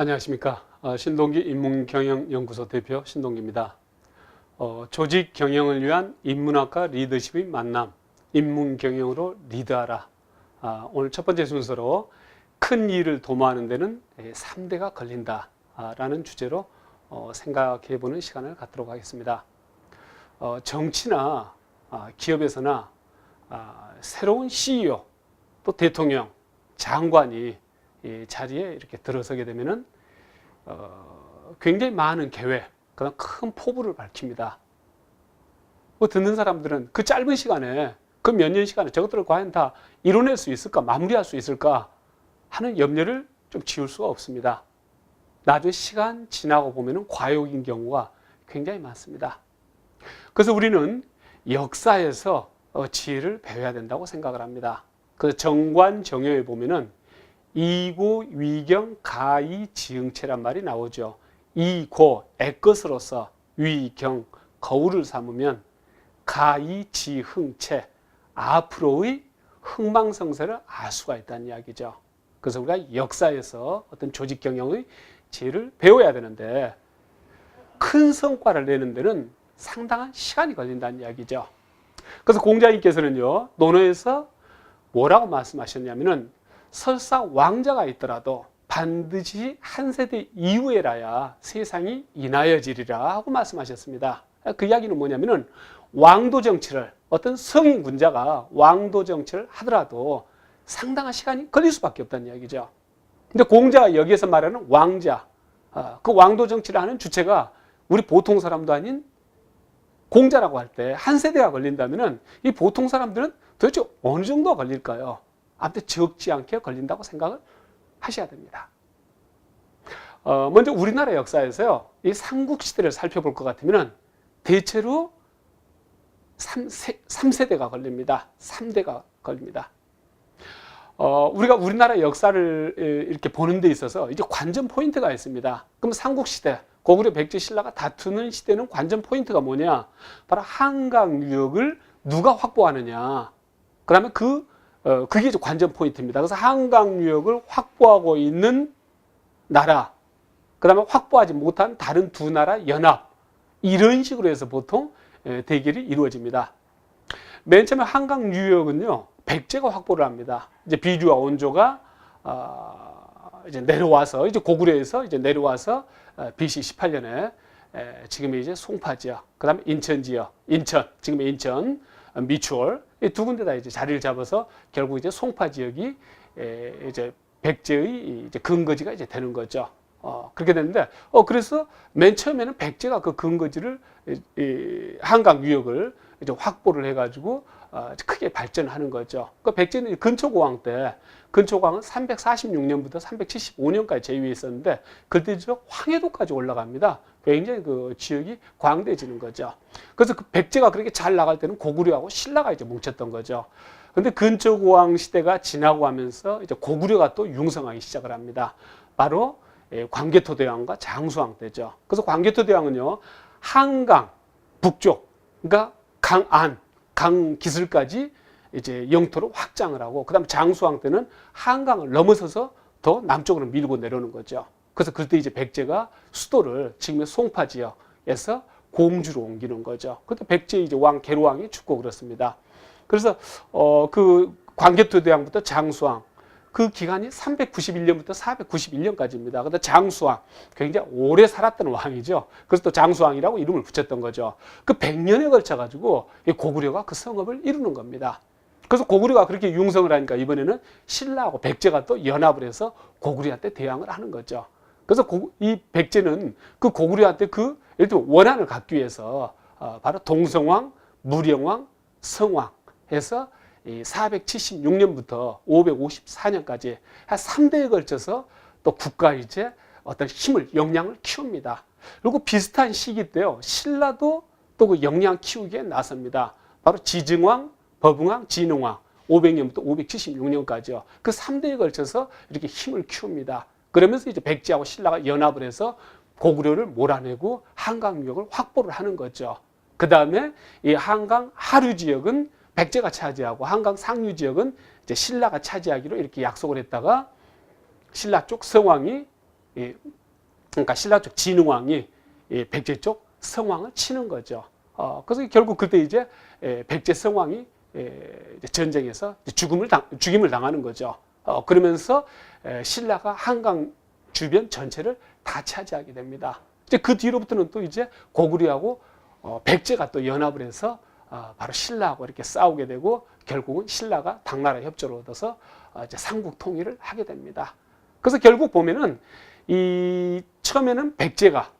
안녕하십니까. 신동기 인문경영연구소 대표 신동기입니다. 조직 경영을 위한 인문학과 리더십의 만남, 인문경영으로 리드하라. 오늘 첫 번째 순서로 큰 일을 도모하는 데는 3대가 걸린다 라는 주제로 생각해보는 시간을 갖도록 하겠습니다. 정치나 기업에서나 새로운 CEO 또 대통령, 장관이 이 자리에 이렇게 들어서게 되면은 굉장히 많은 계획, 그다음 큰 포부를 밝힙니다. 듣는 사람들은 그 짧은 시간에, 그 몇 년 시간에 저것들을 과연 다 이뤄낼 수 있을까, 마무리할 수 있을까 하는 염려를 좀 지울 수가 없습니다. 나중에 시간 지나고 보면은 과욕인 경우가 굉장히 많습니다. 그래서 우리는 역사에서 지혜를 배워야 된다고 생각을 합니다. 그래서 정관정여에 보면은 이고 위경 가이 지응체란 말이 나오죠. 이고 애것으로서, 위경 거울을 삼으면, 가이 지흥체 앞으로의 흥망성쇠를 알 수가 있다는 이야기죠. 그래서 우리가 역사에서 어떤 조직 경영의 지혜를 배워야 되는데 큰 성과를 내는 데는 상당한 시간이 걸린다는 이야기죠. 그래서 공자님께서는요, 논어에서 뭐라고 말씀하셨냐면은 설사 왕자가 있더라도 반드시 한 세대 이후에라야 세상이 인하여지리라 하고 말씀하셨습니다. 그 이야기는 뭐냐면은 왕도 정치를, 어떤 성인 군자가 왕도 정치를 하더라도 상당한 시간이 걸릴 수밖에 없다는 이야기죠. 근데 공자가 여기에서 말하는 왕자, 그 왕도 정치를 하는 주체가 우리 보통 사람도 아닌 공자라고 할 때 한 세대가 걸린다면은 이 보통 사람들은 도대체 어느 정도 걸릴까요? 아무튼 적지 않게 걸린다고 생각을 하셔야 됩니다. 먼저 우리나라 역사에서요, 이 삼국시대를 살펴볼 것 같으면 대체로 3세대가 걸립니다. 3대가 걸립니다. 우리가 우리나라 역사를 이렇게 보는 데 있어서 이제 관전 포인트가 있습니다. 그럼 삼국시대, 고구려 백제 신라가 다투는 시대는 관전 포인트가 뭐냐? 바로 한강 유역을 누가 확보하느냐. 그러면 그게 이제 관전 포인트입니다. 그래서 한강 유역을 확보하고 있는 나라, 그 다음에 확보하지 못한 다른 두 나라 연합, 이런 식으로 해서 보통 대결이 이루어집니다. 맨 처음에 한강 유역은요, 백제가 확보를 합니다. 이제 비주와 온조가 이제 내려와서, 이제 고구려에서 이제 내려와서 BC 18년에 지금의 이제 송파 지역, 그 다음에 인천 지역, 지금의 인천, 미추홀, 이 두 군데 다 이제 자리를 잡아서 결국 이제 송파 지역이 이제 백제의 이제 근거지가 이제 되는 거죠. 그렇게 됐는데, 그래서 맨 처음에는 백제가 그 근거지를, 한강 유역을 이제 확보를 해가지고, 크게 발전하는 거죠. 그 백제는 근초고왕 때, 근초고왕은 346년부터 375년까지 재위에 있었는데, 그때 황해도까지 올라갑니다. 굉장히 그 지역이 광대해지는 거죠. 그래서 그 백제가 그렇게 잘 나갈 때는 고구려하고 신라가 이제 뭉쳤던 거죠. 근데 근초고왕 시대가 지나고 하면서 이제 고구려가 또 융성하기 시작을 합니다. 바로 광개토대왕과 장수왕 때죠. 그래서 광개토대왕은요, 한강 북쪽, 그러니까 강안, 강 기슭까지 이제 영토를 확장을 하고, 그다음에 장수왕 때는 한강을 넘어서서 더 남쪽으로 밀고 내려오는 거죠. 그래서 그때 이제 백제가 수도를 지금의 송파 지역에서 공주로 옮기는 거죠. 그때 백제 이제 왕 계로왕이 죽고 그렇습니다. 그래서 그 광개토대왕부터 장수왕, 그 기간이 391년부터 491년까지입니다. 근데 장수왕, 굉장히 오래 살았던 왕이죠. 그래서 또 장수왕이라고 이름을 붙였던 거죠. 그 100년에 걸쳐가지고 고구려가 그 성읍을 이루는 겁니다. 그래서 고구려가 그렇게 융성을 하니까 이번에는 신라하고 백제가 또 연합을 해서 고구려한테 대항을 하는 거죠. 그래서 이 백제는 그 고구려한테 그 예를 들면 원한을 갖기 위해서 바로 동성왕, 무령왕, 성왕 해서 476년부터 554년까지 한 3대에 걸쳐서 또 국가의 이제 어떤 힘을, 역량을 키웁니다. 그리고 비슷한 시기 때요, 신라도 또 그 역량 키우기에 나섭니다. 바로 지증왕, 법흥왕, 진흥왕, 500년부터 576년까지요. 그 3대에 걸쳐서 이렇게 힘을 키웁니다. 그러면서 이제 백제하고 신라가 연합을 해서 고구려를 몰아내고 한강 유역을 확보를 하는 거죠. 그 다음에 이 한강 하류 지역은 백제가 차지하고 한강 상류 지역은 이제 신라가 차지하기로 이렇게 약속을 했다가 신라 쪽 성왕이 그러니까 신라 쪽 진흥왕이 백제 쪽 성왕을 치는 거죠. 그래서 결국 그때 이제 백제 성왕이 전쟁에서 죽임을 당하는 거죠. 그러면서 신라가 한강 주변 전체를 다 차지하게 됩니다. 이제 그 뒤로부터는 또 이제 고구려하고 백제가 또 연합을 해서 바로 신라하고 이렇게 싸우게 되고 결국은 신라가 당나라 협조를 얻어서 이제 삼국 통일을 하게 됩니다. 그래서 결국 보면은 이 처음에는 백제가,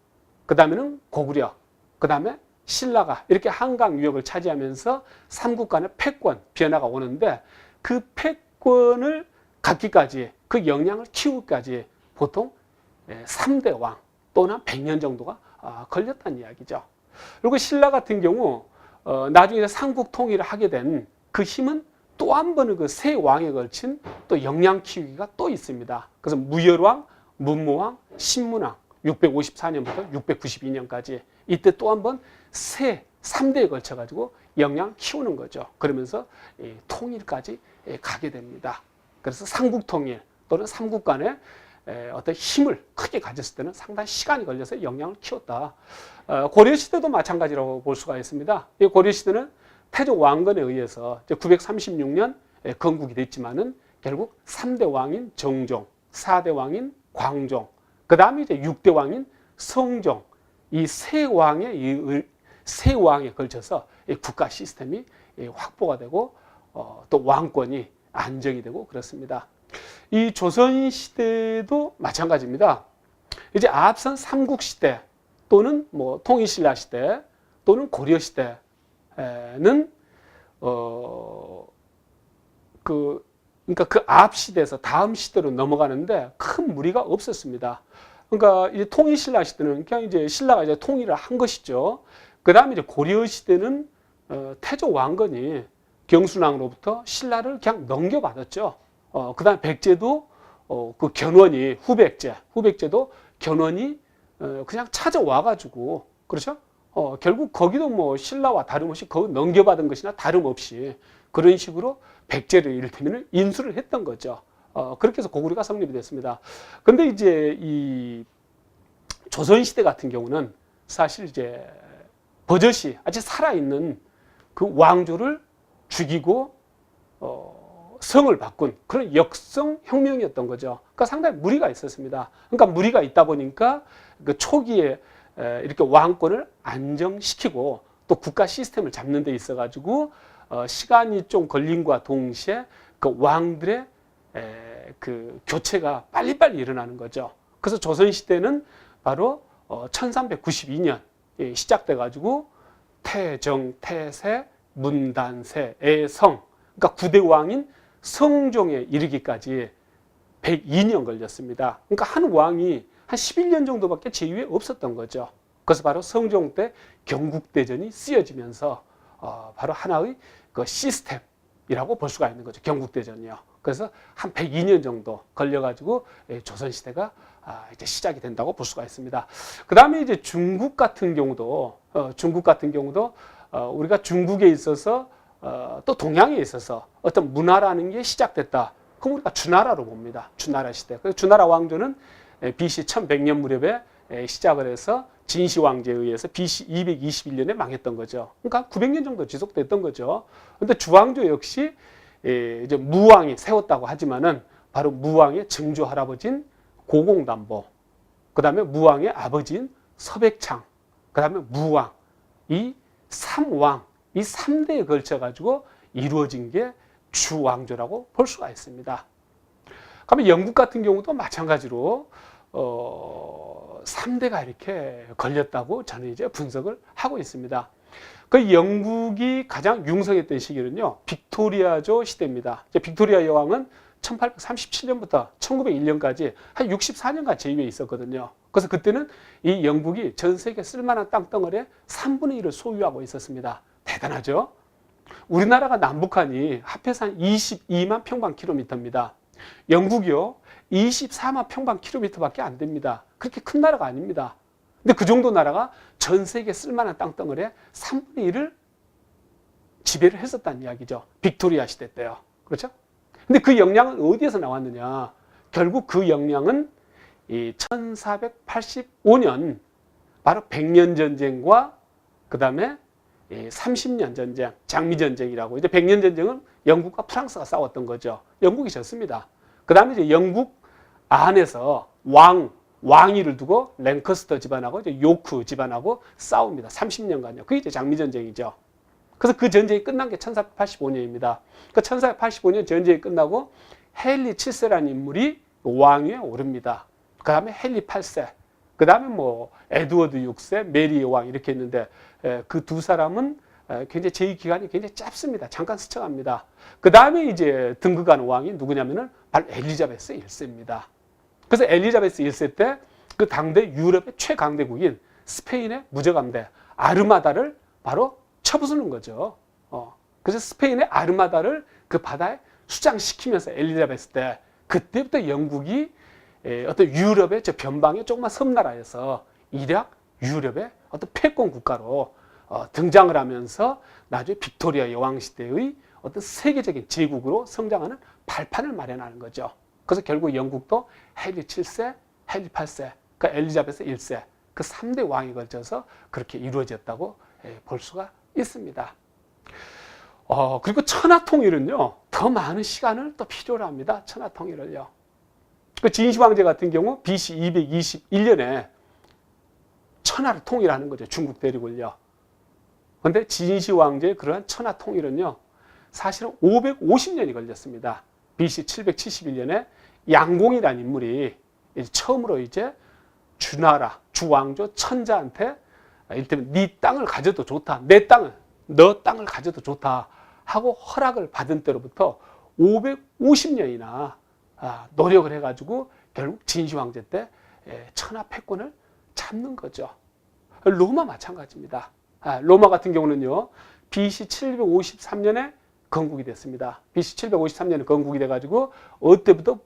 그 다음에는 고구려, 그 다음에 신라가 이렇게 한강 유역을 차지하면서 삼국 간의 패권 변화가 오는데 그 패권을 갖기까지 그 역량을 키우기까지 보통 3대 왕 또는 100년 정도가 걸렸다는 이야기죠. 그리고 신라 같은 경우 나중에 삼국 통일을 하게 된 그 힘은 또 한 번은 그 세 왕에 걸친 또 역량 키우기가 또 있습니다. 그래서 무열왕, 문무왕, 신문왕 654년부터 692년까지 이때 또 한 번 세 3대에 걸쳐 가지고 역량 키우는 거죠. 그러면서 통일까지 가게 됩니다. 그래서 삼국 통일 또는 삼국 간의 어떤 힘을 크게 가졌을 때는 상당히 시간이 걸려서 역량을 키웠다. 고려시대도 마찬가지라고 볼 수가 있습니다. 이 고려시대는 태조 왕건에 의해서 936년 건국이 됐지만은 결국 3대 왕인 정종, 4대 왕인 광종, 그 다음에 이제 6대 왕인 성종, 이 세 왕에 걸쳐서 국가 시스템이 확보가 되고 또 왕권이 안정이 되고 그렇습니다. 이 조선시대도 마찬가지입니다. 이제 앞선 삼국시대 또는 뭐 통일신라 시대 또는 고려시대는 그러니까 그 앞 시대에서 다음 시대로 넘어가는데 큰 무리가 없었습니다. 그러니까 이제 통일신라 시대는 그냥 이제 신라가 이제 통일을 한 것이죠. 그 다음에 이제 고려시대는 태조 왕건이 경순왕으로부터 신라를 그냥 넘겨받았죠. 그 다음에 백제도 그 견훤이 후백제도 견훤이 그냥 찾아와가지고 그렇죠? 결국 거기도 뭐 신라와 다름없이 거기 넘겨받은 것이나 다름없이 그런 식으로 백제를 이를테면 인수를 했던 거죠. 그렇게 해서 고구려가 성립이 됐습니다. 근데 이제 이 조선시대 같은 경우는 사실 이제 버젓이 아직 살아있는 그 왕조를 죽이고 성을 바꾼 그런 역성혁명이었던 거죠. 그러니까 상당히 무리가 있었습니다. 그러니까 무리가 있다 보니까 그 초기에 이렇게 왕권을 안정시키고 또 국가 시스템을 잡는 데 있어가지고 시간이 좀 걸림과 동시에 그 왕들의 그 교체가 빨리빨리 일어나는 거죠. 그래서 조선시대는 바로 1392년 시작돼가지고 태정, 태세, 문단세, 애성, 그러니까 9대 왕인 성종에 이르기까지 102년 걸렸습니다. 그러니까 한 왕이 한 11년 정도밖에 제위에 없었던 거죠. 그래서 바로 성종 때 경국대전이 쓰여지면서 바로 하나의 그 시스템이라고 볼 수가 있는 거죠. 경국대전이요. 그래서 한 102년 정도 걸려가지고 조선시대가 이제 시작이 된다고 볼 수가 있습니다. 그 다음에 이제 중국 같은 경우도 우리가 중국에 있어서 또 동양에 있어서 어떤 문화라는 게 시작됐다. 그럼 우리가 주나라로 봅니다. 주나라 시대. 그래서 주나라 왕조는 BC 1100년 무렵에 시작을 해서 진시 왕제에 의해서 BC 221년에 망했던 거죠. 그러니까 900년 정도 지속됐던 거죠. 그런데 주왕조 역시 이제 무왕이 세웠다고 하지만은 바로 무왕의 증조 할아버지인 고공담보, 그 다음에 무왕의 아버지인 서백창, 그 다음에 무왕, 이 3왕, 이 3대에 걸쳐가지고 이루어진 게 주왕조라고 볼 수가 있습니다. 그러면 영국 같은 경우도 마찬가지로 3대가 이렇게 걸렸다고 저는 이제 분석을 하고 있습니다. 그 영국이 가장 융성했던 시기는요, 빅토리아조 시대입니다. 빅토리아 여왕은 1837년부터 1901년까지 한 64년간 제위에 있었거든요. 그래서 그때는 이 영국이 전 세계 쓸만한 땅덩어리의 3분의 1을 소유하고 있었습니다. 대단하죠? 우리나라가 남북한이 합해서 한 22만 평방킬로미터입니다. 영국이요, 24만 평방킬로미터밖에 안 됩니다. 그렇게 큰 나라가 아닙니다. 근데 그 정도 나라가 전 세계 쓸만한 땅덩어리의 3분의 1을 지배를 했었다는 이야기죠. 빅토리아 시대 때요. 그렇죠? 근데 그 역량은 어디에서 나왔느냐? 결국 그 역량은 이 1485년 바로 백년 전쟁과 그 다음에 30년 전쟁, 장미 전쟁이라고. 이제 백년 전쟁은 영국과 프랑스가 싸웠던 거죠. 영국이 졌습니다. 그 다음에 이제 영국 안에서 왕위를 두고 랭커스터 집안하고 이제 요크 집안하고 싸웁니다. 30년간요. 그게 이제 장미 전쟁이죠. 그래서 그 전쟁이 끝난 게 1485년입니다. 그 1485년 전쟁이 끝나고 헨리 7세라는 인물이 왕위에 오릅니다. 그 다음에 헨리 8세, 그 다음에 뭐 에드워드 6세, 메리 왕 이렇게 있는데 그 두 사람은 굉장히 제위 기간이 굉장히 짧습니다. 잠깐 스쳐갑니다. 그 다음에 이제 등극하는 왕이 누구냐면은 바로 엘리자베스 1세입니다. 그래서 엘리자베스 1세 때 그 당대 유럽의 최강대국인 스페인의 무적함대 아르마다를 바로 쳐부수는 거죠. 그래서 스페인의 아르마다를 그 바다에 수장시키면서 엘리자베스 때 그때부터 영국이 어떤 유럽의 저 변방의 조그만 섬나라에서 일약 유럽의 어떤 패권 국가로 등장을 하면서 나중에 빅토리아 여왕 시대의 어떤 세계적인 제국으로 성장하는 발판을 마련하는 거죠. 그래서 결국 영국도 헨리 7세, 헨리 8세, 그 엘리자베스 1세 그 3대 왕이 걸쳐서 그렇게 이루어졌다고 볼 수가 있습니다. 그리고 천하통일은요, 더 많은 시간을 또 필요로 합니다. 천하통일을요. 그 진시 황제 같은 경우 BC 221년에 천하를 통일하는 거죠. 중국 대륙을요. 그런데 진시 황제의 그러한 천하통일은요, 사실은 550년이 걸렸습니다. BC 771년에 양공이라는 인물이 처음으로 이제 주나라, 주왕조 천자한테 이를테면 네 땅을 가져도 좋다. 너 땅을 가져도 좋다. 하고 허락을 받은 때로부터 550년이나 노력을 해가지고 결국 진시 황제 때 천하 패권을 잡는 거죠. 로마 마찬가지입니다. 로마 같은 경우는요, BC 753년에 건국이 됐습니다. BC 753년에 건국이 돼가지고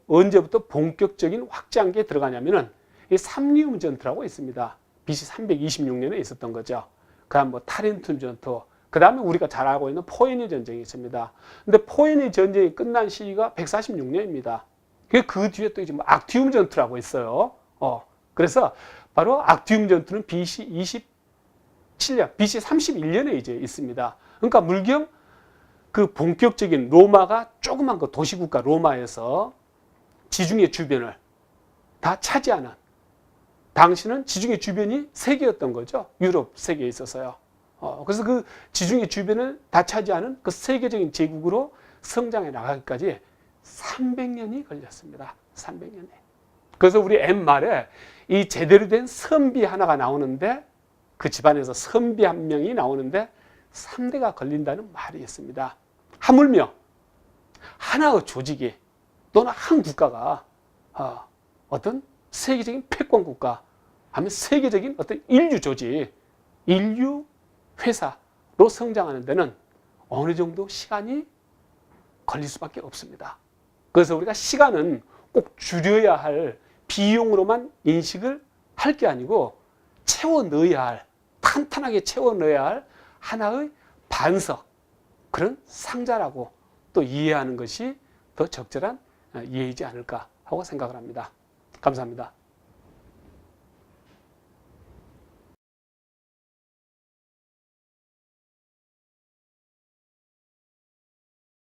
언제부터 본격적인 확장기에 들어가냐면은 이 삼리움 전투라고 있습니다. BC 326년에 있었던 거죠. 그다음 뭐 타렌툼 전투, 그 다음에 우리가 잘 알고 있는 포에니 전쟁이 있습니다. 근데 포에니 전쟁이 끝난 시기가 146년입니다. 그 뒤에 또 이제 뭐 악티움 전투라고 있어요. 그래서 바로 악티움 전투는 BC 27년, BC 31년에 이제 있습니다. 그러니까 물경 그 본격적인 로마가 조그만 그 도시국가 로마에서 지중해 주변을 다 차지하는, 당시는 지중해 주변이 세계였던 거죠. 유럽 세계에 있어서요. 그래서 그 지중해 주변을 다 차지하는 그 세계적인 제국으로 성장해 나가기까지 300년이 걸렸습니다. 300년이. 그래서 우리 옛말에 이 제대로 된 선비 하나가 나오는데, 그 집안에서 선비 한 명이 나오는데 3대가 걸린다는 말이 있습니다. 하물며 하나의 조직이 또는 한 국가가 어떤 세계적인 패권 국가 하면 세계적인 어떤 인류 조직, 인류 회사로 성장하는 데는 어느 정도 시간이 걸릴 수밖에 없습니다. 그래서 우리가 시간은 꼭 줄여야 할 비용으로만 인식을 할 게 아니고 채워 넣어야 할, 탄탄하게 채워 넣어야 할 하나의 반석, 그런 상자라고 또 이해하는 것이 더 적절한 이해이지 않을까 하고 생각을 합니다. 감사합니다.